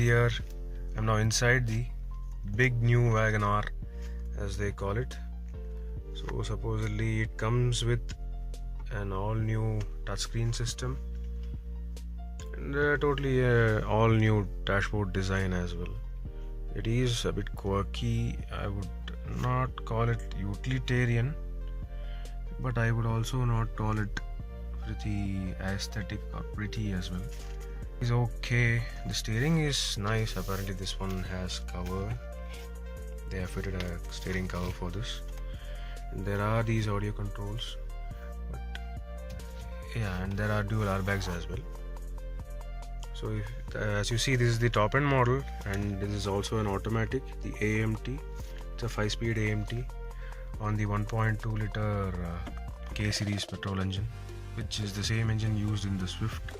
here. I'm now inside the BigNewWagonR, as they call it. So supposedly it comes with an all new touchscreen system and totally all new dashboard design as well. It is a bit quirky. I would not call it utilitarian, but I would also not call it pretty aesthetic or pretty as well. It's okay. The steering is nice. Apparently this one has cover. They have fitted a steering cover for this. And there are these audio controls, but yeah, and there are dual airbags as well. So if, as you see, this is the top end model, and this is also an automatic, the AMT. It's a 5-speed AMT on the 1.2 liter K series petrol engine, which is the same engine used in the Swift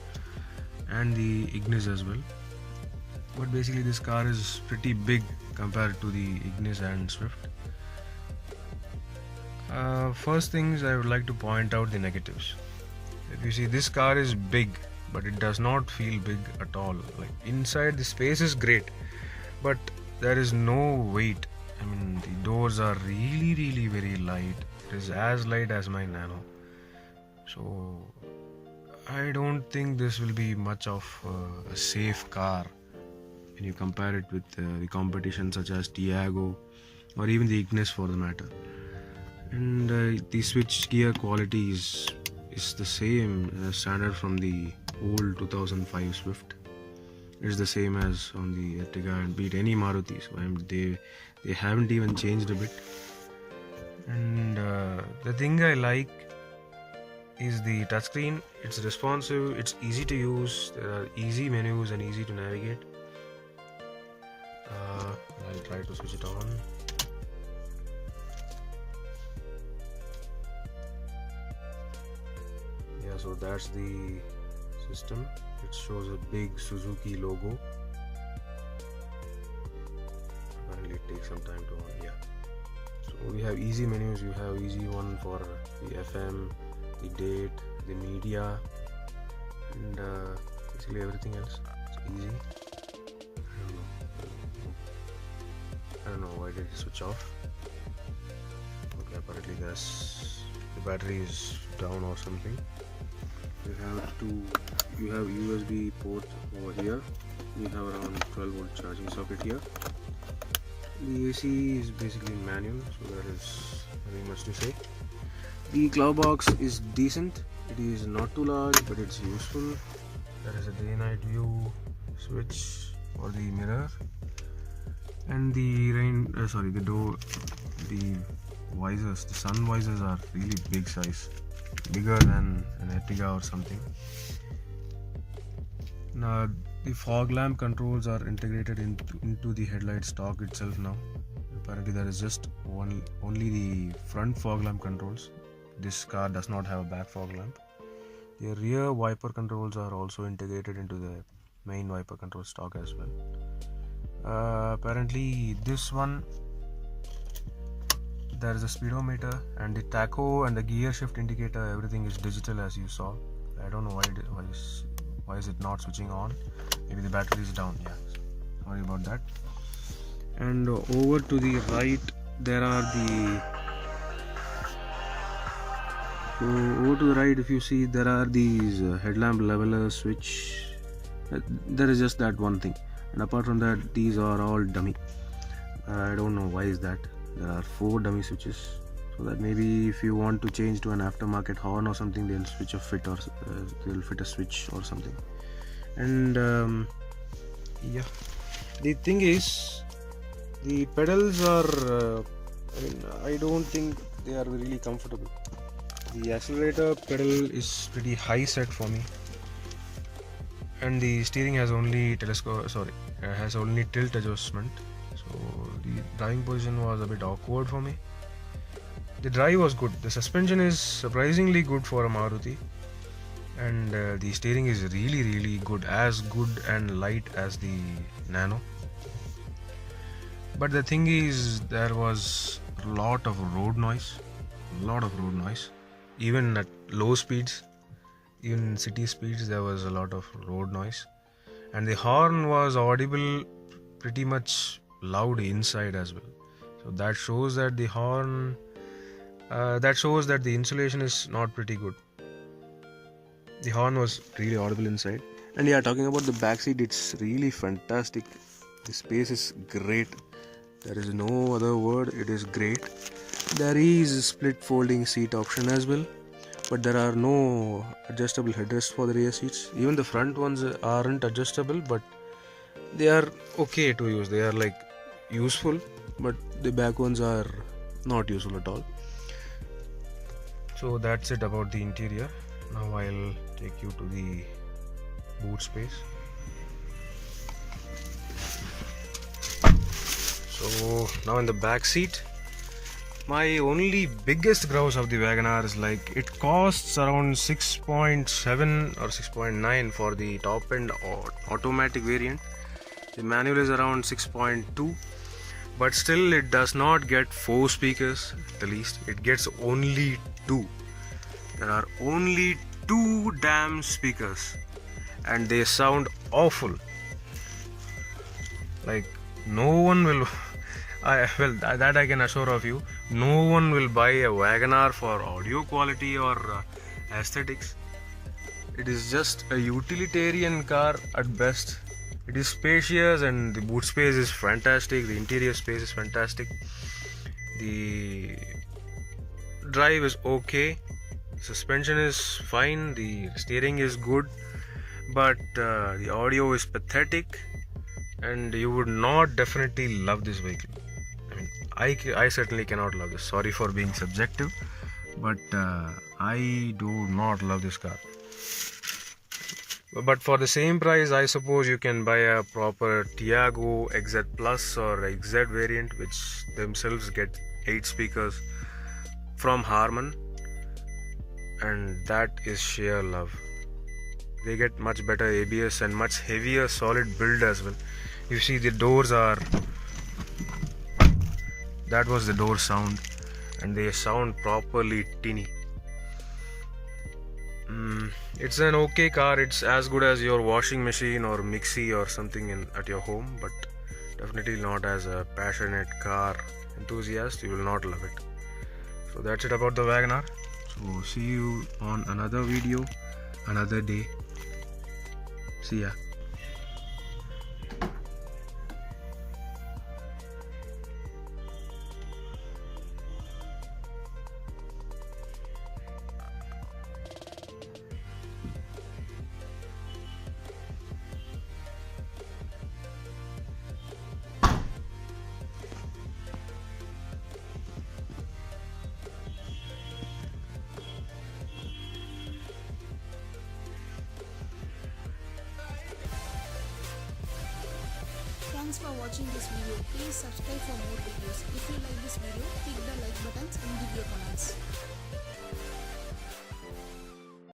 and the Ignis as well. But basically this car is pretty big compared to the Ignis and Swift. First things, I would like to point out the negatives. If you see, this car is big, but it does not feel big at all. Like inside, the space is great, but there is no weight. I mean, the doors are really very light. It is as light as my Nano. So I don't think this will be much of a safe car when you compare it with the competition such as Tiago or even the Ignis for the matter. And the switchgear quality is the same standard from the old 2005 Swift. It's the same as on the Ertiga and beat any Maruti. So they haven't even changed a bit. And the thing I like is the touchscreen. It's responsive, it's easy to use, there are easy menus and easy to navigate. I'll try to switch it on. Yeah, so that's the system. It shows a big Suzuki logo. Apparently it takes some time to on. Yeah. So we have easy menus. You have easy one for the FM, the date, the media, and basically everything else. It's easy. I don't know why did it switch off. Okay, apparently the battery is down or something. You have USB port over here. You have around 12 volt charging socket here. The AC is basically manual, so there is nothing much to say. The glove box is decent. It is not too large, but it's useful. There is a day-night view switch for the mirror, and the visors, the sun visors are really big size, bigger than an Ertiga or something. Now the fog lamp controls are integrated into the headlight stock itself now. Apparently there is just only the front fog lamp controls. This car does not have a back fog lamp. The rear wiper controls are also integrated into the main wiper control stock as well. Apparently this one, there is a speedometer, and the tacho and the gear shift indicator, everything is digital as you saw. I don't know why is it not switching on. Maybe the battery is down. Yeah, sorry about that. And over to the right, there are if you see, there are these headlamp leveler switch. There is just that one thing, and apart from that, these are all dummy. I don't know why is that. There are 4 dummy switches, so that maybe if you want to change to an aftermarket horn or something, they'll they'll fit a switch or something. And yeah, the thing is, the pedals are I don't think they are really comfortable. The accelerator pedal is pretty high set for me, and the steering has only tilt adjustment. So the driving position was a bit awkward for me. The drive was good. The suspension is surprisingly good for a Maruti, and the steering is really good, as good and light as the Nano. But the thing is, there was a lot of road noise. Even at low speeds, even city speeds, there was a lot of road noise. and the horn was audible pretty much loud inside as well. So that shows that the horn, that shows that the insulation is not pretty good. The horn was really audible inside. And yeah, talking about the back seat, it's really fantastic. The space is great. There is no other word, it is great. There is a split folding seat option as well, but there are no adjustable headrests for the rear seats. Even the front ones aren't adjustable, but they are okay to use. They are like useful, but the back ones are not useful at all. So that's it about the interior. Now I'll take you to the boot space. So now in the back seat, my only biggest grouse of the WagonR is like it costs around 6.7 or 6.9 for the top end automatic variant. The manual is around 6.2, but still it does not get 4 speakers at the least. It gets only 2. There are only 2 damn speakers, and they sound awful. Like no one will that I can assure of you, no one will buy a WagonR for audio quality or aesthetics. It is just a utilitarian car at best. It is spacious and the boot space is fantastic. The interior space is fantastic. The drive is okay. Suspension is fine. The steering is good, but the audio is pathetic, and you would not definitely love this vehicle. I certainly cannot love this. Sorry for being subjective, but I do not love this car. But for the same price, I suppose you can buy a proper Tiago XZ Plus or XZ variant, which themselves get 8 speakers from Harman, and that is sheer love. They get much better ABS and much heavier solid build as well. You see the doors are, that was the door sound, and they sound properly tinny. It's an okay car. It's as good as your washing machine or mixie or something at your home, but definitely not as a passionate car enthusiast. You will not love it. So that's it about the WagonR. So see you on another video, another day. See ya. Thanks for watching this video. Please subscribe for more videos. If you like this video, click the like buttons and give your comments.